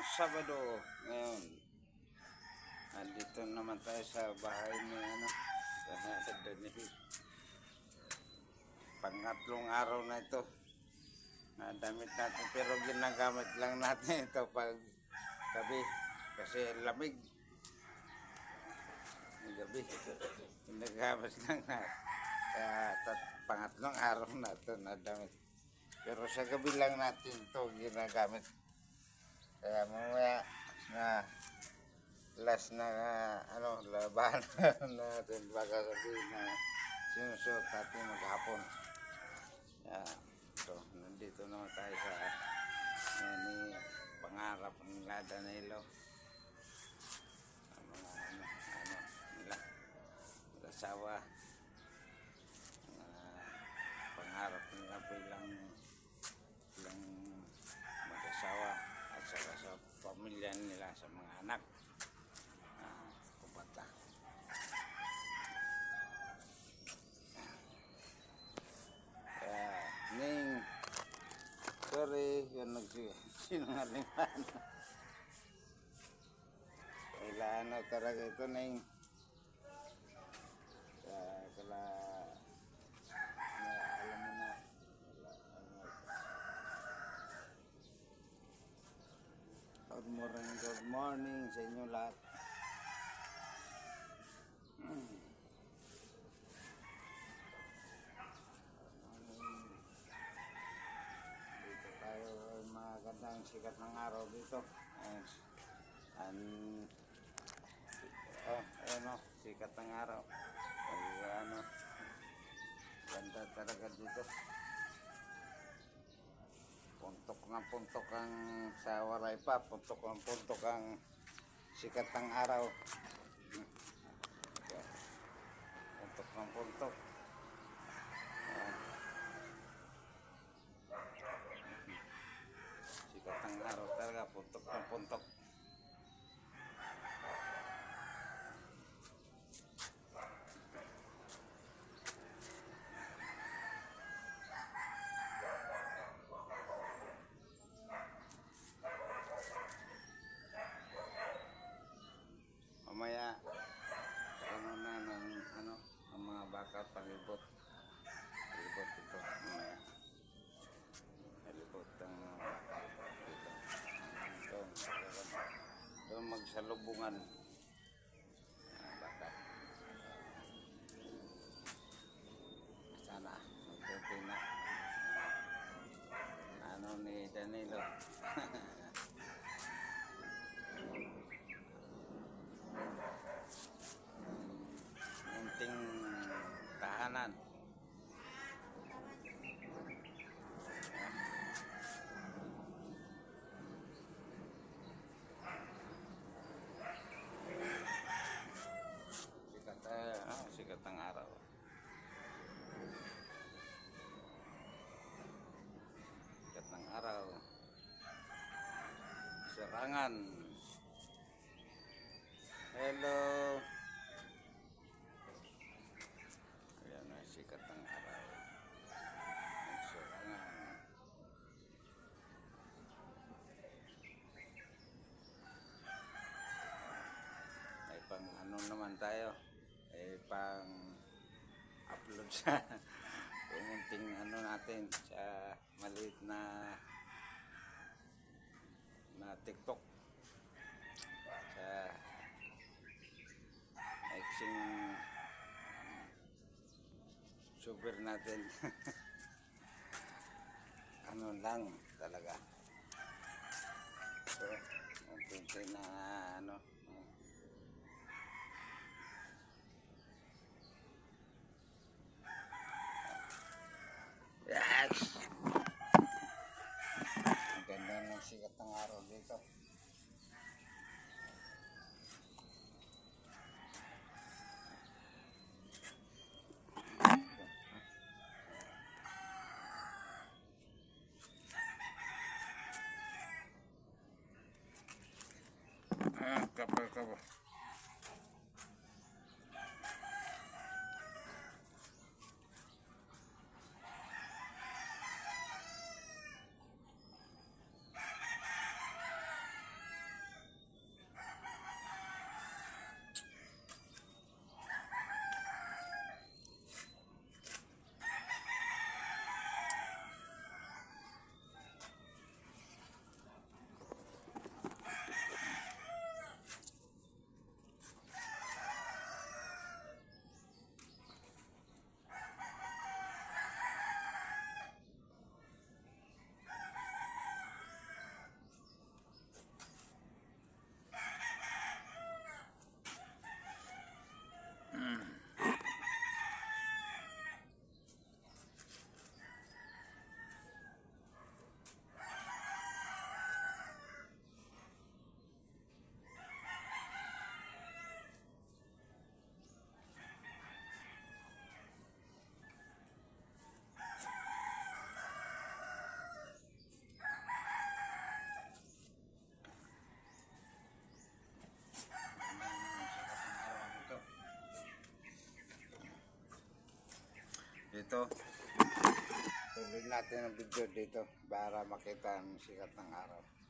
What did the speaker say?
Sabado ngayon. Andito naman tayo sa bahay ni Daniel. Pangatlong araw na ito. Damit natin pero ginagamit lang natin ito pag gabi kasi lamig. Gabi. Ginagamit lang natin. Kaya pangatlong araw na ito na damit. Pero sa gabi lang natin ito ginagamit. Kaya mamaya na last na laban natin baka sabihin na sinusuot natin maghapon. So, nandito naman tayo sa pangarap nila Danilo. Mga nila mag-asawa. Pangarap nila bilang mag-asawa at saka sa pamilya nila, sa mga anak. Kubata. Ning, sorry, yun nagsinungaling kailangan talaga ito, Ning. Kala alam mo na. Good morning sa inyo lahat. Dito tayo, magandang sikat ng araw dito. Sikat ng araw. Ganda talaga dito. Puntok na puntok ang sa Waray pa, puntok na puntok ang sikat ng araw. Puntok na puntok. Sikat ng araw talaga, puntok na puntok. Mamaya ang mga baka palibot ito mamaya palibot ang mga baka dito doon magsalubungan baka sana magtutin na ni Danilo. Munting tahanan. Sikat ng araw. Sikat ng araw. Serangan. Hello. Ayan na, sikat ng araw. Serangan. Ay pang naman tayo. Ay pang upload sa munting natin sa maliit na TikTok sa maiksing super natin. Lang talaga. So, munting na yes! Ang ganda ng sikat ng araw dito. Kapal. Dito, tuloy natin ang video dito para makita ang sikat ng araw.